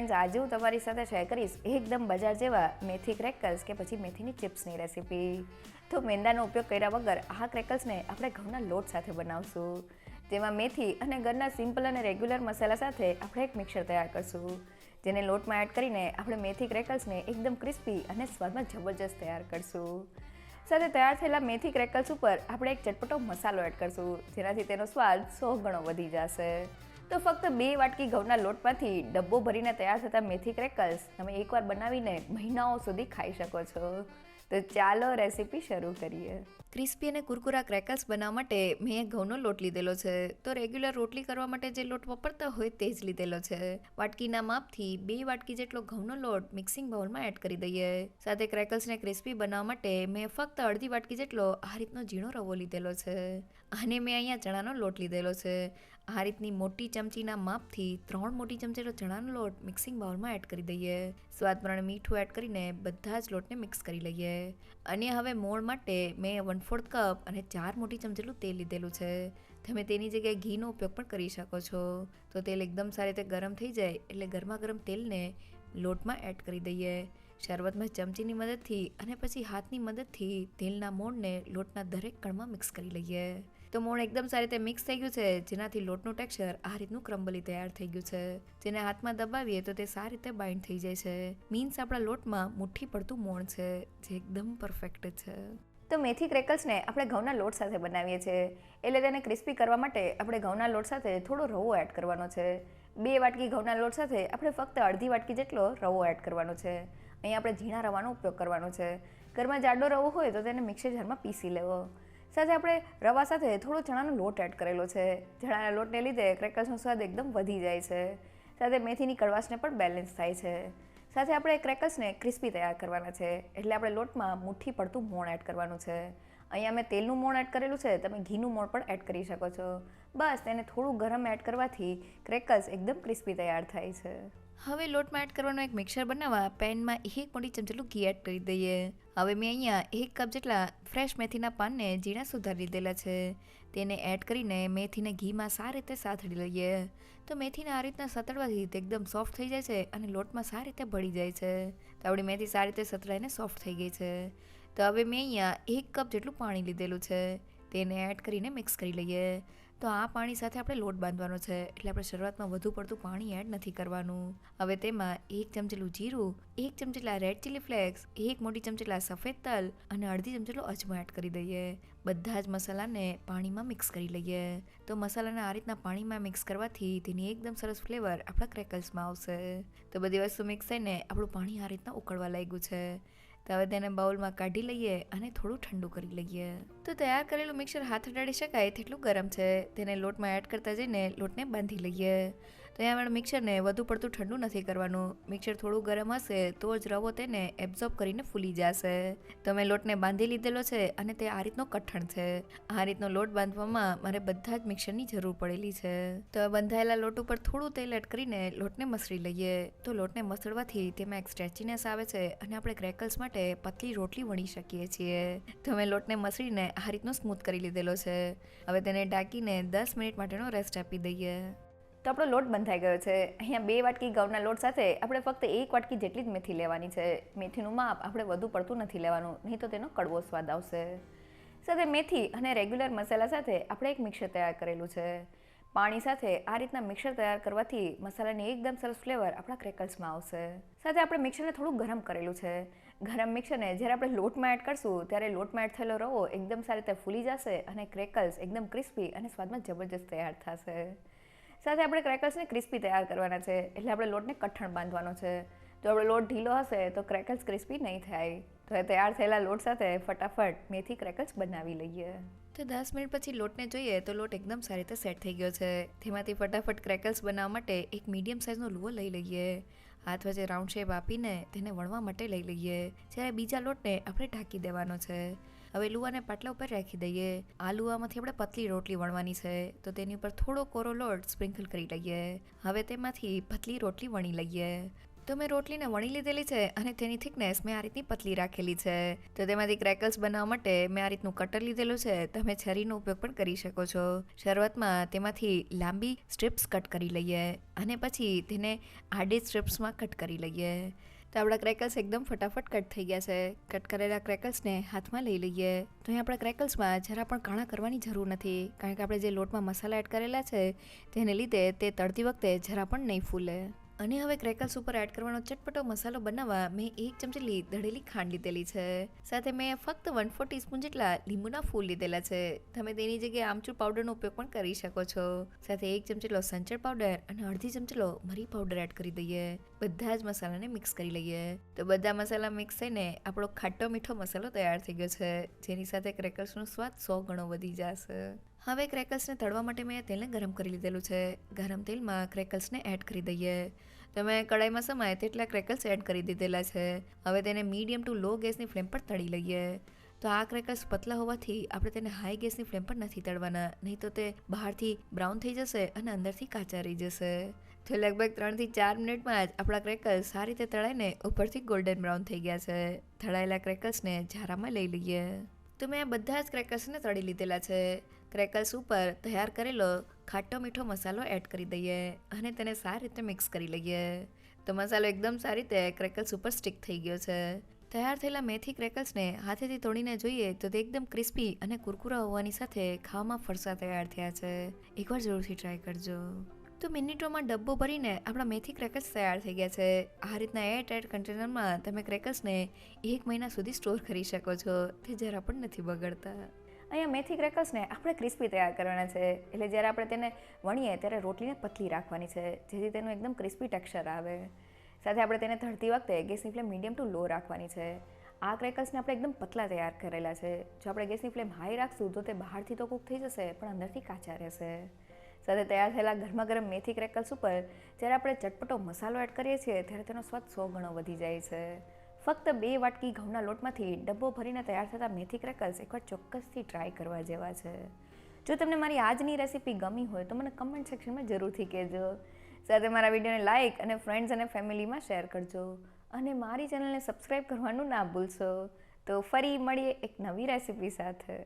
Friends, આજે હું તમારી સાથે શેર કરીશ એકદમ બજાર જેવા મેથી ક્રેકલ્સ કે પછી મેથીની ચિપ્સની રેસીપી. તો મેંદાનો ઉપયોગ કર્યા વગર આ ક્રેકલ્સને આપણે ઘઉંના લોટ સાથે બનાવશું. તેમાં મેથી અને ઘરના સિમ્પલ અને રેગ્યુલર મસાલા સાથે આપણે એક મિક્સર તૈયાર કરશું, જેને લોટમાં એડ કરીને આપણે મેથી ક્રેકલ્સને એકદમ ક્રિસ્પી અને સ્વાદમાં જબરજસ્ત તૈયાર કરશું. સાથે તૈયાર થયેલા મેથી ક્રેકલ્સ ઉપર આપણે એક ચટપટો મસાલો એડ કરશું, જેનાથી તેનો સ્વાદ 100 ગણો વધી જશે. તો ફક્ત 2 વાટકી ઘઉંના લોટમાંથી ડબ્બો ભરીને તૈયાર થતા મેથી ક્રેકલ્સ તમે એકવાર બનાવીને મહિનાઓ સુધી ખાઈ શકો છો. તો ચાલો રેસીપી શરૂ કરીએ. ક્રિસ્પી અને કુરકુરા ક્રેકલ્સ બનાવવા માટે મેં ઘઉંનો લોટ લીધેલો છે. તો રેગ્યુલર રોટલી કરવા માટે જે લોટ વાપરતા હોય તે જ લીધેલો છે. વાટકીના માપથી 2 વાટકી જેટલો ઘઉંનો લોટ મિક્સિંગ બાઉલમાં એડ કરી દઈએ. સાથે ક્રેકલ્સને ક્રિસ્પી બનાવવા માટે મેં ફક્ત અડધી વાટકી જેટલો આ રીતનો ઝીણો રવો લીધેલો છે. અને મેં અહીંયા ચણાનો લોટ લીધેલો છે. આ રીતની મોટી ચમચીના માપથી 3 મોટી ચમચી જેટલો ચણાનો લોટ મિક્સિંગ બાઉલમાં એડ કરી દઈએ. સ્વાદ પ્રમાણે મીઠું એડ કરીને બધા જ લોટને મિક્સ કરી લઈએ. અને હવે મોણ માટે મેં 1/4 કપ અને 4 મોટી ચમચી જેટલું તેલ લીધેલું છે. તમે તેની જગ્યાએ ઘીનો ઉપયોગ પણ કરી શકો છો. તો તેલ એકદમ સારી રીતે ગરમ થઈ જાય એટલે ગરમા ગરમ તેલને લોટમાં એડ કરી દઈએ. શરૂઆતમાં ચમચીની મદદથી અને પછી હાથની મદદથી તેલના મોણને લોટના દરેક કણમાં મિક્સ કરી લઈએ. તો મોણ એકદમ સારી રીતે મિક્સ થઈ ગયું છે, જેનાથી લોટનું ટેક્સચર આ રીતનું ક્રમ્બલી તૈયાર થઈ ગયું છે. જેને હાથમાં દબાવીએ તો તે સારી રીતે બાઇન્ડ થઈ જાય છે. મીન્સ આપણા લોટમાં મુઠ્ઠી પડતું મોણ છે, જે એકદમ પરફેક્ટ છે. તો મેથી ક્રેકલ્સને આપણે ઘઉંના લોટ સાથે બનાવીએ છીએ, એટલે તેને ક્રિસ્પી કરવા માટે આપણે ઘઉંના લોટ સાથે થોડો રવો એડ કરવાનો છે. 2 વાટકી ઘઉંના લોટ સાથે આપણે ફક્ત અડધી વાટકી જેટલો રવો એડ કરવાનો છે. અહીંયા આપણે ઝીણા રવાનો ઉપયોગ કરવાનો છે. ઘરમાં જાડો રવો હોય તો તેને મિક્સર જારમાં પીસી લેવો. સાથે આપણે રવા સાથે થોડો ચણાનો લોટ એડ કરેલો છે. ચણાના લોટને લીધે ક્રેકલ્સનો સ્વાદ એકદમ વધી જાય છે. સાથે મેથીની કડવાશને પણ બેલેન્સ થાય છે. સાથે આપણે ક્રેકલ્સને ક્રિસ્પી તૈયાર કરવાના છે, એટલે આપણે લોટમાં મુઠ્ઠી પડતું મોણ એડ કરવાનું છે. અહીંયા મેં તેલનું મોણ એડ કરેલું છે, તમે ઘીનું મોણ પણ એડ કરી શકો છો. બસ તેને થોડું ગરમ એડ કરવાથી ક્રેકલ્સ એકદમ ક્રિસ્પી તૈયાર થાય છે. હવે લોટમાં એડ કરવાનો એક મિક્સર બનાવવા પેનમાં 1 મોટી ચમચી જેટલું ઘી એડ કરી દઈએ. હવે મેં અહીંયા 1 કપ જેટલા ફ્રેશ મેથીના પાનને ઝીણા સુધારી લીધેલા છે. તેને એડ કરીને મેથીને ઘીમાં સારી રીતે સાતળી લઈએ. તો મેથીને આ રીતના સતળવાથી તે એકદમ સોફ્ટ થઈ જાય છે અને લોટમાં સારી રીતે ભળી જાય છે. તો આપણી મેથી સારી રીતે સતળાઈને સોફ્ટ થઈ ગઈ છે. તો હવે મેં અહીંયા 1 કપ જેટલું પાણી લીધેલું છે. તેને એડ કરીને મિક્સ કરી લઈએ. તો આ પાણી સાથે આપણે લોટ બાંધવાનો છે, એટલે આપણે શરૂઆતમાં વધુ પડતું પાણી એડ નથી કરવાનું. હવે તેમાં 1 ચમચી જેટલું જીરું, 1 ચમચી જેટલા રેડ ચીલી ફ્લેક્સ, 1 મોટી ચમચી જેટલા સફેદ તલ અને અડધી ચમચી જેટલો અજમો એડ કરી દઈએ. બધા જ મસાલાને પાણીમાં મિક્સ કરી લઈએ. તો મસાલાને આ રીતના પાણીમાં મિક્સ કરવાથી તેની એકદમ સરસ ફ્લેવર આપણા ક્રેકલ્સમાં આવશે. તો બધી વસ્તુ મિક્સ થઈને આપણું પાણી આ રીતના ઉકળવા લાગ્યું છે. તો હવે તેને બાઉલમાં કાઢી લઈએ અને થોડું ઠંડુ કરી લઈએ. તો તૈયાર કરેલું મિક્સર હાથ અડાડી શકાય તેટલું ગરમ છે. તેને લોટમાં એડ કરતા જઈને લોટને બાંધી લઈએ. તો અહીંયા આપણે મિક્સરને વધુ પડતું ઠંડુ નથી કરવાનું. મિક્સર થોડું ગરમ હશે તો જ રવો તેને એબ્ઝોર્બ કરીને ફૂલી જશે. તો મેં લોટને બાંધી લીધેલો છે અને તે આ રીતનો કઠણ છે. આ રીતનો લોટ બાંધવામાં મારે બધા જ મિક્સરની જરૂર પડેલી છે. તો બંધાયેલા લોટ ઉપર થોડું તેલ એડ કરીને લોટને મસળી લઈએ. તો લોટને મસળવાથી તેમાં એક સ્ટ્રેચીનેસ આવે છે અને આપણે ક્રેકલ્સ માટે પતલી રોટલી વણી શકીએ છીએ. તો મેં લોટને મસળીને આ રીતનો સ્મૂથ કરી લીધેલો છે. હવે તેને ઢાંકીને 10 મિનિટ માટેનો રેસ્ટ આપી દઈએ. તો આપણો લોટ બંધાઈ ગયો છે. અહીંયા 2 વાટકી ઘઉંના લોટ સાથે આપણે ફક્ત 1 વાટકી જેટલી જ મેથી લેવાની છે. મેથીનું માપ આપણે વધુ પડતું નથી લેવાનું, નહીં તો તેનો કડવો સ્વાદ આવશે. સાથે મેથી અને રેગ્યુલર મસાલા સાથે આપણે એક મિક્સર તૈયાર કરેલું છે. પાણી સાથે આ રીતના મિક્સર તૈયાર કરવાથી મસાલાની એકદમ સરસ ફ્લેવર આપણા ક્રેકલ્સમાં આવશે. સાથે આપણે મિક્સરને થોડું ગરમ કરેલું છે. ગરમ મિક્સરને જ્યારે આપણે લોટમાં એડ કરશું ત્યારે લોટમાં એડ થયેલો રવો એકદમ સારી રીતે ફૂલી જશે અને ક્રેકલ્સ એકદમ ક્રિસ્પી અને સ્વાદમાં જબરજસ્ત તૈયાર થશે. સાથે આપણે ક્રેકલ્સને ક્રિસ્પી તૈયાર કરવાના છે, એટલે આપણે લોટને કઠણ બાંધવાનો છે. જો આપણો લોટ ઢીલો હશે તો ક્રેકલ્સ ક્રિસ્પી નહીં થાય. તો એ તૈયાર થયેલા લોટ સાથે ફટાફટ મેથી ક્રેકલ્સ બનાવી લઈએ. તો 10 મિનિટ પછી લોટને જોઈએ તો લોટ એકદમ સારી રીતે સેટ થઈ ગયો છે. તેમાંથી ફટાફટ ક્રેકલ્સ બનાવવા માટે એક મીડિયમ સાઇઝનો લુવો લઈ લઈએ. હાથ વચ્ચે રાઉન્ડ શેપ આપીને તેને વણવા માટે લઈ લઈએ. જ્યારે બીજા લોટને આપણે ઢાંકી દેવાનો છે. હવે લુવાને પાટલા ઉપર રાખી દઈએ. આ લુવામાંથી આપણે પતલી રોટલી વણવાની છે, તો તેની ઉપર થોડો કોરો લોટ સ્પ્રિંકલ કરી લઈએ. હવે તેમાંથી પતલી રોટલી વણી લઈએ. તો મેં રોટલીને વણી લીધેલી છે અને તેની થિકનેસ મેં આ રીતની પતલી રાખેલી છે. તો તેમાંથી ક્રેકલ્સ બનાવવા માટે મેં આ રીતનું કટર લીધેલું છે. તમે છરીનો ઉપયોગ પણ કરી શકો છો. શરૂઆતમાં તેમાંથી લાંબી સ્ટ્રીપ્સ કટ કરી લઈએ અને પછી તેને આડી સ્ટ્રીપ્સમાં કટ કરી લઈએ. તો આપણા ક્રેકલ્સ એકદમ ફટાફટ કટ થઈ ગયા છે. કટ કરેલા ક્રેકલ્સને હાથમાં લઈ લઈએ. તો અહીં આપણા ક્રેકલ્સમાં જરા પણ કાણા કરવાની જરૂર નથી, કારણ કે આપણે જે લોટમાં મસાલા એડ કરેલા છે તેને લીધે તે તળતી વખતે જરા પણ નહીં ફૂલે. અને હવે ક્રેકલ્સ ઉપર એડ કરવાનો ચટપટો મસાલો બનાવવા મેં 1 ચમચી દળેલી ખાંડ લીધેલી છે. સાથે મેં ફક્ત 1/4 ટીસ્પૂન જેટલા લીંબુના ફૂલ લીધેલા છે. તમે તેની જગ્યાએ આમચૂર પાવડરનો ઉપયોગ પણ કરી શકો છો. સાથે 1 ચમચી જેટલો સંચળ પાવડર અને અડધી ચમચી જેટલો મરી પાવડર એડ કરી દઈએ. બધા જ મસાલાને મિક્સ કરી લઈએ. તો બધા મસાલા મિક્સ થઈને આપણો ખાટો મીઠો મસાલો તૈયાર થઈ ગયો છે, જેની સાથે ક્રેકલ્સનો સ્વાદ 100 ગણો વધી જશે. હવે ક્રેકલ્સને તળવા માટે મેં તેલને ગરમ કરી લીધેલું છે. ગરમ તેલમાં ક્રેકલ્સને એડ કરી દઈએ. તો મેં કડાઈમાં સમાય તેટલા ક્રેકલ્સ એડ કરી દીધેલા છે. હવે તેને મીડિયમ ટુ લો ગેસની ફ્લેમ પર તળી લઈએ. તો આ ક્રેકલ્સ પતલા હોવાથી આપણે તેને હાઈ ગેસની ફ્લેમ પર નથી તળવાના, નહીં તો તે બહારથી બ્રાઉન થઈ જશે અને અંદરથી કાચા રહી જશે. તો લગભગ 3 થી 4 મિનિટમાં જ આપણા ક્રેકલ્સ સારી રીતે તળાઈને ઉપરથી ગોલ્ડન બ્રાઉન થઈ ગયા છે. તળાયેલા ક્રેકલ્સને ઝારામાં લઈ લઈએ. તો મેં બધા જ ક્રેકલ્સને તળી લીધેલા છે. ક્રેકલ્સ ઉપર તૈયાર કરેલો ખાટો મીઠો મસાલો એડ કરી દઈએ અને તેને સારી રીતે મિક્સ કરી લઈએ. તો મસાલો એકદમ સારી રીતે ક્રેકલ્સ ઉપર સ્ટિક થઈ ગયો છે. તૈયાર થયેલા મેથી ક્રેકલ્સને હાથેથી તોડીને જોઈએ તો તે એકદમ ક્રિસ્પી અને કુરકુરા હોવાની સાથે ખાવામાં ફરસા તૈયાર થયા છે. એકવાર જરૂરથી ટ્રાય કરજો. તો મિનિટોમાં ડબ્બો ભરીને આપણા મેથી ક્રેકલ્સ તૈયાર થઈ ગયા છે. આ રીતના એરટાઇટ કન્ટેનરમાં તમે ક્રેકલ્સને 1 મહિના સુધી સ્ટોર કરી શકો છો. તે જરા પણ નથી બગડતા. અહીંયા મેથી ક્રેકલ્સને આપણે ક્રિસ્પી તૈયાર કરવાના છે. એટલે જ્યારે આપણે તેને વણીએ ત્યારે રોટલીને પતલી રાખવાની છે, જેથી તેનું એકદમ ક્રિસ્પી ટેક્સચર આવે. સાથે આપણે તેને તળતી વખતે ગેસની ફ્લેમ મીડિયમ ટુ લો રાખવાની છે. આ ક્રેકલ્સને આપણે એકદમ પતલા તૈયાર કરેલા છે. જો આપણે ગેસની ફ્લેમ હાઈ રાખશું તો તે બહારથી તો કૂક થઈ જશે પણ અંદરથી કાચા રહેશે. સાથે તૈયાર થયેલા ગરમા ગરમ મેથી ક્રેકલ્સ ઉપર જ્યારે આપણે ચટપટો મસાલો એડ કરીએ છીએ ત્યારે તેનો સ્વાદ 100 ગણો વધી જાય છે. ફક્ત 2 વાટકી ઘઉંના લોટમાંથી ડબ્બો ભરીને તૈયાર થતા મેથી ક્રેકલ્સ એકવાર ચોક્કસથી ટ્રાય કરવા જેવા છે. જો તમને મારી આજની રેસીપી ગમી હોય તો મને કમેન્ટ સેક્શનમાં જરૂરથી કહેજો. સાથે મારા વિડીયોને લાઇક અને ફ્રેન્ડ્સ અને ફેમિલીમાં શેર કરજો. અને મારી ચેનલને સબસ્ક્રાઈબ કરવાનું ના ભૂલશો. તો ફરી મળીએ એક નવી રેસીપી સાથે.